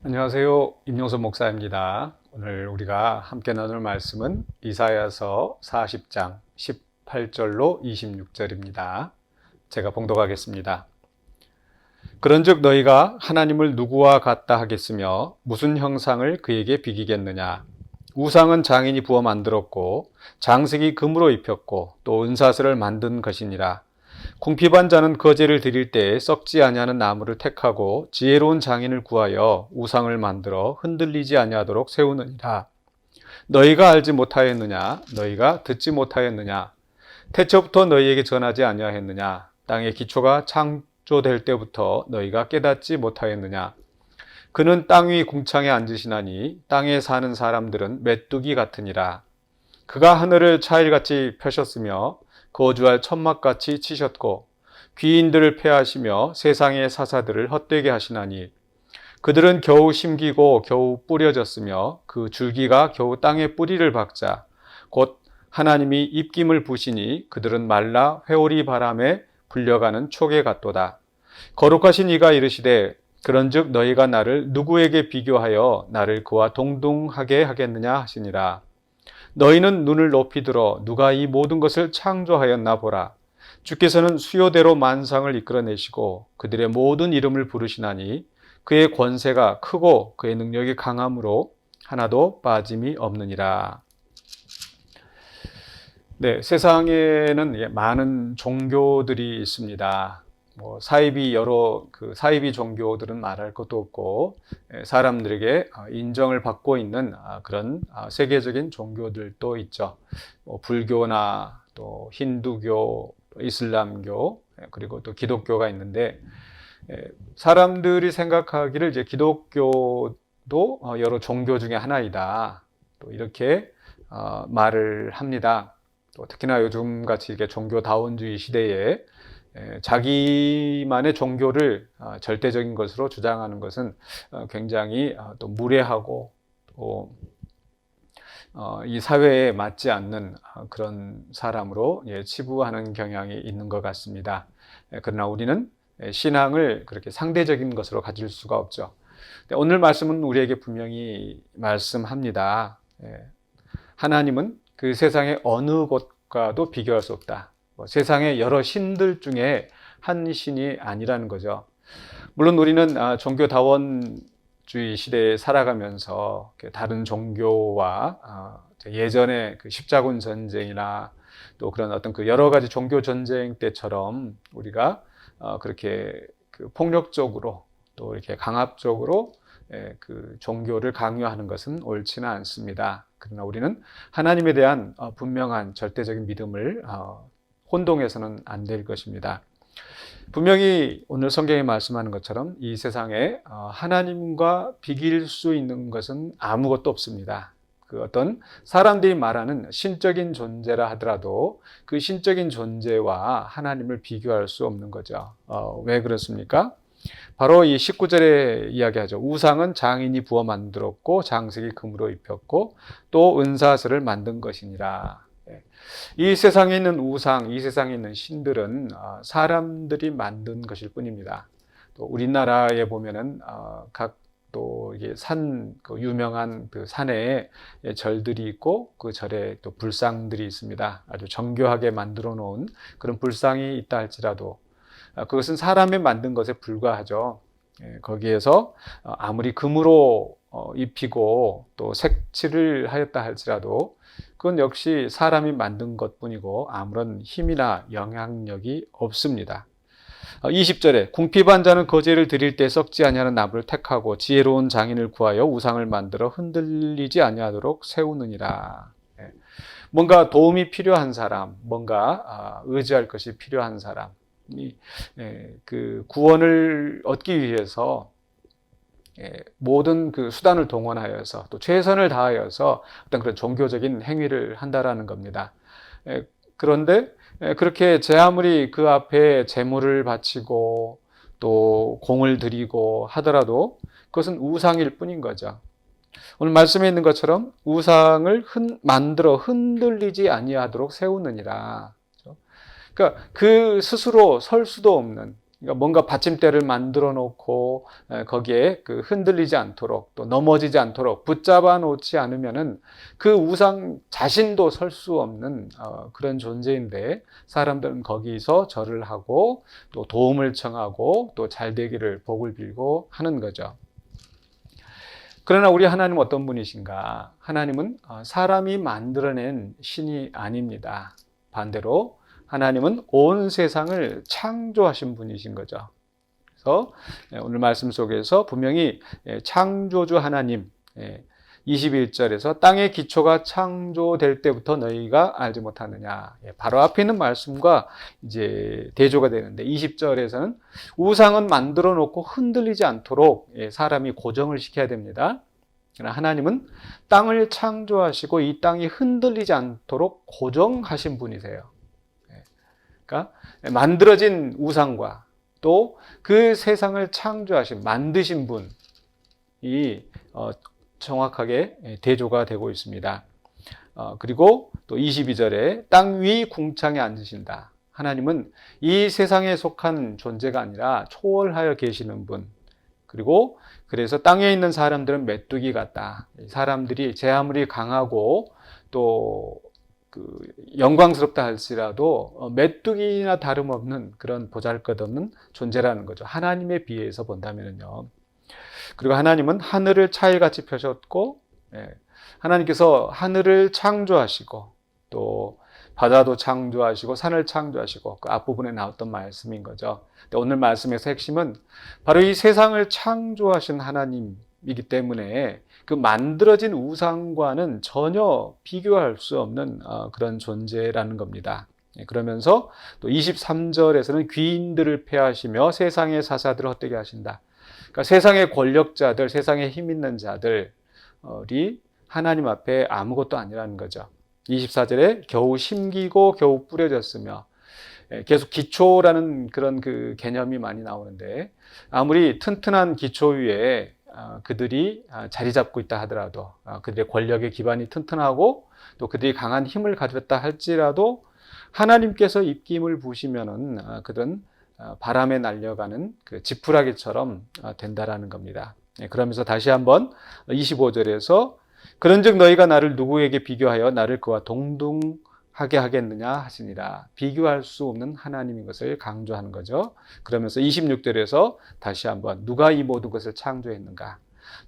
안녕하세요. 임용선 목사입니다. 오늘 우리가 함께 나눌 말씀은 이사야서 40장 18절로 26절입니다. 제가 봉독하겠습니다. 그런즉 너희가 하나님을 누구와 같다 하겠으며 무슨 형상을 그에게 비기겠느냐. 우상은 장인이 부어 만들었고 장식이 금으로 입혔고 또 은사슬을 만든 것이니라. 궁핍한 자는 거제를 드릴 때에 썩지 아니하는 나무를 택하고 지혜로운 장인을 구하여 우상을 만들어 흔들리지 아니하도록 세우느니라. 너희가 알지 못하였느냐? 너희가 듣지 못하였느냐? 태초부터 너희에게 전하지 아니하였느냐? 땅의 기초가 창조될 때부터 너희가 깨닫지 못하였느냐? 그는 땅 위 궁창에 앉으시나니 땅에 사는 사람들은 메뚜기 같으니라. 그가 하늘을 차일같이 펴셨으며 거주할 천막같이 치셨고 귀인들을 패하시며 세상의 사사들을 헛되게 하시나니 그들은 겨우 심기고 겨우 뿌려졌으며 그 줄기가 겨우 땅에 뿌리를 박자 곧 하나님이 입김을 부시니 그들은 말라 회오리 바람에 불려가는 촉에 같도다. 거룩하신 이가 이르시되 그런즉 너희가 나를 누구에게 비교하여 나를 그와 동등하게 하겠느냐 하시니라. 너희는 눈을 높이 들어 누가 이 모든 것을 창조하였나 보라. 주께서는 수요대로 만상을 이끌어내시고 그들의 모든 이름을 부르시나니 그의 권세가 크고 그의 능력이 강함으로 하나도 빠짐이 없느니라. 네, 세상에는 많은 종교들이 있습니다. 사이비 여러 사이비 종교들은 말할 것도 없고 사람들에게 인정을 받고 있는 그런 세계적인 종교들도 있죠. 불교나 또 힌두교, 이슬람교 그리고 또 기독교가 있는데 사람들이 생각하기를 이제 기독교도 여러 종교 중에 하나이다. 또 이렇게 말을 합니다. 또 특히나 요즘 같이 이렇게 종교다원주의 시대에 자기만의 종교를 절대적인 것으로 주장하는 것은 굉장히 또 무례하고 또 이 사회에 맞지 않는 그런 사람으로 치부하는 경향이 있는 것 같습니다. 그러나 우리는 신앙을 그렇게 상대적인 것으로 가질 수가 없죠. 오늘 말씀은 우리에게 분명히 말씀합니다. 하나님은 그 세상의 어느 곳과도 비교할 수 없다. 세상의 여러 신들 중에 한 신이 아니라는 거죠. 물론 우리는 종교다원주의 시대에 살아가면서 다른 종교와 예전에 그 십자군 전쟁이나 또 그런 어떤 그 여러 가지 종교 전쟁 때처럼 우리가 그렇게 폭력적으로 또 이렇게 강압적으로 그 종교를 강요하는 것은 옳지는 않습니다. 그러나 우리는 하나님에 대한 분명한 절대적인 믿음을 혼동해서는 안 될 것입니다. 분명히 오늘 성경에 말씀하는 것처럼 이 세상에 하나님과 비길 수 있는 것은 아무것도 없습니다. 그 어떤 사람들이 말하는 신적인 존재라 하더라도 그 신적인 존재와 하나님을 비교할 수 없는 거죠. 왜 그렇습니까? 바로 이 19절에 이야기하죠. 우상은 장인이 부어 만들었고 장식이 금으로 입혔고 또 은사슬을 만든 것이니라. 이 세상에 있는 우상, 이 세상에 있는 신들은 사람들이 만든 것일 뿐입니다. 또 우리나라에 보면은 각 또 이게 그 유명한 그 산에 절들이 있고 그 절에 또 불상들이 있습니다. 아주 정교하게 만들어 놓은 그런 불상이 있다 할지라도 그것은 사람이 만든 것에 불과하죠. 거기에서 아무리 금으로 입히고 또 색칠을 하였다 할지라도 그건 역시 사람이 만든 것뿐이고 아무런 힘이나 영향력이 없습니다. 20절에 궁핍한 자는 거제를 드릴 때 썩지 아니하는 나무를 택하고 지혜로운 장인을 구하여 우상을 만들어 흔들리지 아니하도록 세우느니라. 뭔가 도움이 필요한 사람, 뭔가 의지할 것이 필요한 사람, 그 구원을 얻기 위해서 모든 그 수단을 동원하여서 또 최선을 다하여서 어떤 그런 종교적인 행위를 한다라는 겁니다. 그런데 그렇게 제 아무리 그 앞에 제물을 바치고 또 공을 들이고 하더라도 그것은 우상일 뿐인 거죠. 오늘 말씀에 있는 것처럼 우상을 만들어 흔들리지 아니하도록 세우느니라. 그러니까 그 스스로 설 수도 없는 그러니까 뭔가 받침대를 만들어 놓고 거기에 그 흔들리지 않도록 또 넘어지지 않도록 붙잡아 놓지 않으면은 그 우상 자신도 설 수 없는 그런 존재인데 사람들은 거기서 절을 하고 또 도움을 청하고 또 잘 되기를 복을 빌고 하는 거죠. 그러나 우리 하나님은 어떤 분이신가? 하나님은 사람이 만들어낸 신이 아닙니다. 반대로 하나님은 온 세상을 창조하신 분이신 거죠. 그래서 오늘 말씀 속에서 분명히 창조주 하나님 21절에서 땅의 기초가 창조될 때부터 너희가 알지 못하느냐. 바로 앞에 있는 말씀과 이제 대조가 되는데 20절에서는 우상은 만들어 놓고 흔들리지 않도록 사람이 고정을 시켜야 됩니다. 그러나 하나님은 땅을 창조하시고 이 땅이 흔들리지 않도록 고정하신 분이세요. 그러니까 만들어진 우상과 또 그 세상을 창조하신 만드신 분이 정확하게 대조가 되고 있습니다. 그리고 또 22절에 땅 위 궁창에 앉으신다. 하나님은 이 세상에 속한 존재가 아니라 초월하여 계시는 분. 그리고 그래서 땅에 있는 사람들은 메뚜기 같다. 사람들이 제 아무리 강하고 또 영광스럽다 할지라도 메뚜기나 다름없는 그런 보잘것없는 존재라는 거죠. 하나님에 비해서 본다면요. 그리고 하나님은 하늘을 차일같이 펴셨고, 하나님께서 하늘을 창조하시고 또 바다도 창조하시고 산을 창조하시고 그 앞부분에 나왔던 말씀인 거죠. 오늘 말씀에서 핵심은 바로 이 세상을 창조하신 하나님이기 때문에 그 만들어진 우상과는 전혀 비교할 수 없는 그런 존재라는 겁니다. 그러면서 또 23절에서는 귀인들을 패하시며 세상의 사사들을 헛되게 하신다. 그러니까 세상의 권력자들, 세상에 힘 있는 자들이 하나님 앞에 아무것도 아니라는 거죠. 24절에 겨우 심기고 겨우 뿌려졌으며 계속 기초라는 그런 그 개념이 많이 나오는데 아무리 튼튼한 기초 위에 그들이 자리 잡고 있다 하더라도 그들의 권력의 기반이 튼튼하고 또 그들이 강한 힘을 가졌다 할지라도 하나님께서 입김을 부시면은 그들은 바람에 날려가는 그 지푸라기처럼 된다라는 겁니다. 그러면서 다시 한번 25절에서 그런즉 너희가 나를 누구에게 비교하여 나를 그와 동등하게 하겠느냐 하시니라. 비교할 수 없는 하나님인 것을 강조하는 거죠. 그러면서 26절에서 다시 한번 누가 이 모든 것을 창조했는가?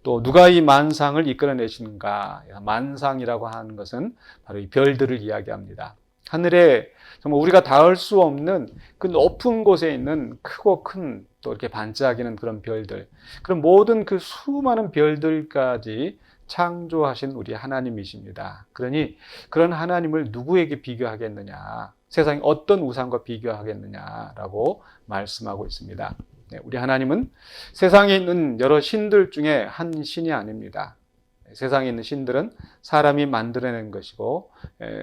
또 누가 이 만상을 이끌어내시는가? 만상이라고 하는 것은 바로 이 별들을 이야기합니다. 하늘에 정말 우리가 닿을 수 없는 그 높은 곳에 있는 크고 큰 또 이렇게 반짝이는 그런 별들, 그런 모든 그 수많은 별들까지 창조하신 우리 하나님이십니다. 그러니 그런 하나님을 누구에게 비교하겠느냐? 세상에 어떤 우상과 비교하겠느냐라고 말씀하고 있습니다. 우리 하나님은 세상에 있는 여러 신들 중에 한 신이 아닙니다. 세상에 있는 신들은 사람이 만들어낸 것이고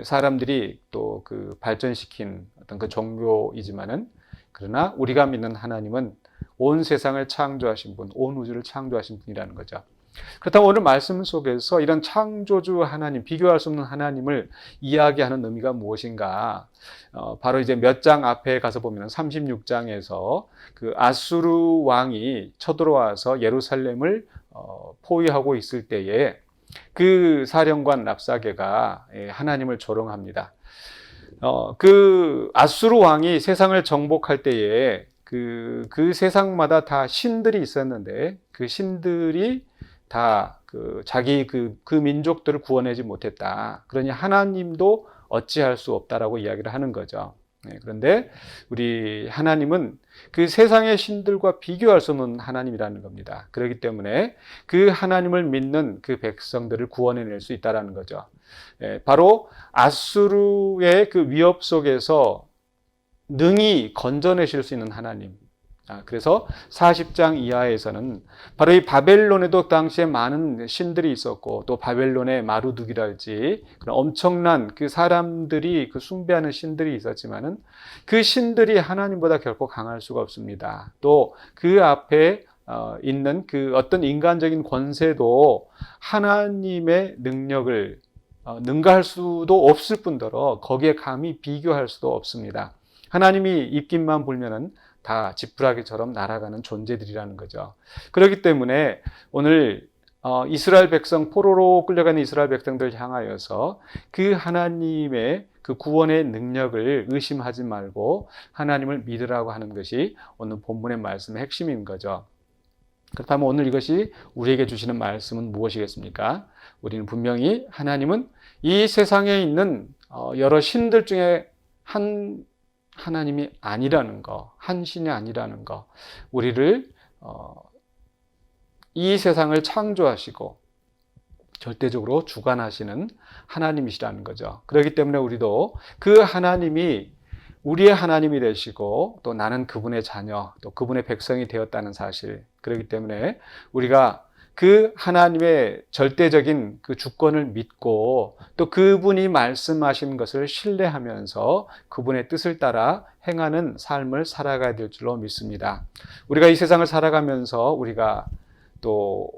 사람들이 또 그 발전시킨 어떤 그 종교이지만은 그러나 우리가 믿는 하나님은 온 세상을 창조하신 분, 온 우주를 창조하신 분이라는 거죠. 그렇다면 오늘 말씀 속에서 이런 창조주 하나님, 비교할 수 없는 하나님을 이야기하는 의미가 무엇인가? 바로 이제 몇 장 앞에 가서 보면 36장에서 그 아수르 왕이 쳐들어와서 예루살렘을 포위하고 있을 때에 그 사령관 랍사게가 하나님을 조롱합니다. 그 아수르 왕이 세상을 정복할 때에 그 세상마다 다 신들이 있었는데 그 신들이 다 자기 그 민족들을 구원하지 못했다. 그러니 하나님도 어찌할 수 없다라고 이야기를 하는 거죠. 그런데 우리 하나님은 그 세상의 신들과 비교할 수 없는 하나님이라는 겁니다. 그렇기 때문에 그 하나님을 믿는 그 백성들을 구원해낼 수 있다는 거죠. 바로 아수르의 그 위협 속에서 능히 건져내실 수 있는 하나님. 그래서 40장 이하에서는 바로 이 바벨론에도 당시에 많은 신들이 있었고 또 바벨론의 마루둑이랄지 그런 엄청난 그 사람들이 그 숭배하는 신들이 있었지만은 그 신들이 하나님보다 결코 강할 수가 없습니다. 또 그 앞에 있는 그 어떤 인간적인 권세도 하나님의 능력을 능가할 수도 없을 뿐더러 거기에 감히 비교할 수도 없습니다. 하나님이 입김만 불면은 다 지푸라기처럼 날아가는 존재들이라는 거죠. 그렇기 때문에 오늘 이스라엘 백성, 포로로 끌려가는 이스라엘 백성들 향하여서 그 하나님의 그 구원의 능력을 의심하지 말고 하나님을 믿으라고 하는 것이 오늘 본문의 말씀의 핵심인 거죠. 그렇다면 오늘 이것이 우리에게 주시는 말씀은 무엇이겠습니까? 우리는 분명히 하나님은 이 세상에 있는 여러 신들 중에 한 하나님이 아니라는 거, 한 신이 아니라는 거, 우리를 이 세상을 창조하시고 절대적으로 주관하시는 하나님이시라는 거죠. 그렇기 때문에 우리도 그 하나님이 우리의 하나님이 되시고 또 나는 그분의 자녀, 또 그분의 백성이 되었다는 사실. 그렇기 때문에 우리가 그 하나님의 절대적인 그 주권을 믿고 또 그분이 말씀하신 것을 신뢰하면서 그분의 뜻을 따라 행하는 삶을 살아가야 될 줄로 믿습니다. 우리가 이 세상을 살아가면서 우리가 또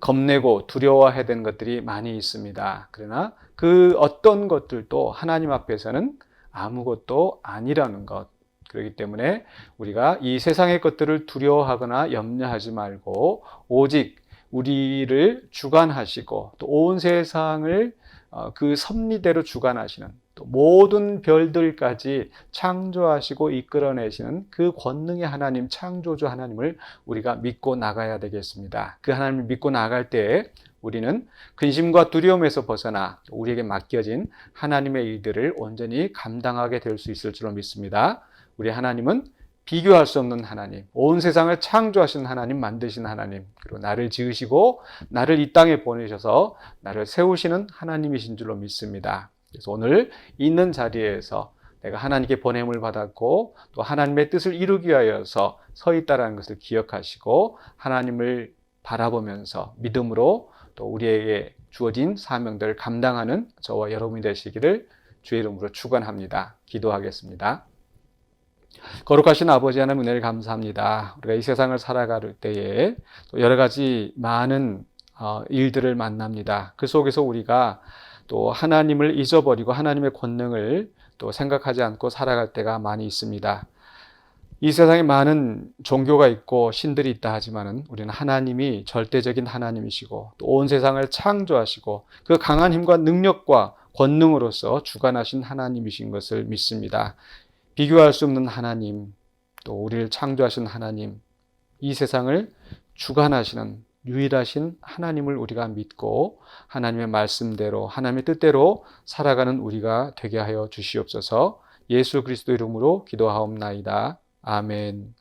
겁내고 두려워해야 되는 것들이 많이 있습니다. 그러나 그 어떤 것들도 하나님 앞에서는 아무것도 아니라는 것. 그렇기 때문에 우리가 이 세상의 것들을 두려워하거나 염려하지 말고 오직 우리를 주관하시고 또 온 세상을 그 섭리대로 주관하시는 또 모든 별들까지 창조하시고 이끌어내시는 그 권능의 하나님, 창조주 하나님을 우리가 믿고 나가야 되겠습니다. 그 하나님을 믿고 나갈 때 우리는 근심과 두려움에서 벗어나 우리에게 맡겨진 하나님의 일들을 온전히 감당하게 될 수 있을 줄로 믿습니다. 우리 하나님은 비교할 수 없는 하나님, 온 세상을 창조하신 하나님, 만드신 하나님, 그리고 나를 지으시고 나를 이 땅에 보내셔서 나를 세우시는 하나님이신 줄로 믿습니다. 그래서 오늘 있는 자리에서 내가 하나님께 보냄을 받았고 또 하나님의 뜻을 이루기 위하여서 서 있다는 것을 기억하시고 하나님을 바라보면서 믿음으로 또 우리에게 주어진 사명들을 감당하는 저와 여러분이 되시기를 주의 이름으로 축원합니다. 기도하겠습니다. 거룩하신 아버지 하나님 은혜를 감사합니다. 우리가 이 세상을 살아갈 때에 또 여러 가지 많은 일들을 만납니다. 그 속에서 우리가 또 하나님을 잊어버리고 하나님의 권능을 또 생각하지 않고 살아갈 때가 많이 있습니다. 이 세상에 많은 종교가 있고 신들이 있다 하지만은 우리는 하나님이 절대적인 하나님이시고 또 온 세상을 창조하시고 그 강한 힘과 능력과 권능으로서 주관하신 하나님이신 것을 믿습니다. 비교할 수 없는 하나님, 또 우리를 창조하신 하나님, 이 세상을 주관하시는 유일하신 하나님을 우리가 믿고 하나님의 말씀대로 하나님의 뜻대로 살아가는 우리가 되게 하여 주시옵소서. 예수 그리스도 이름으로 기도하옵나이다. 아멘.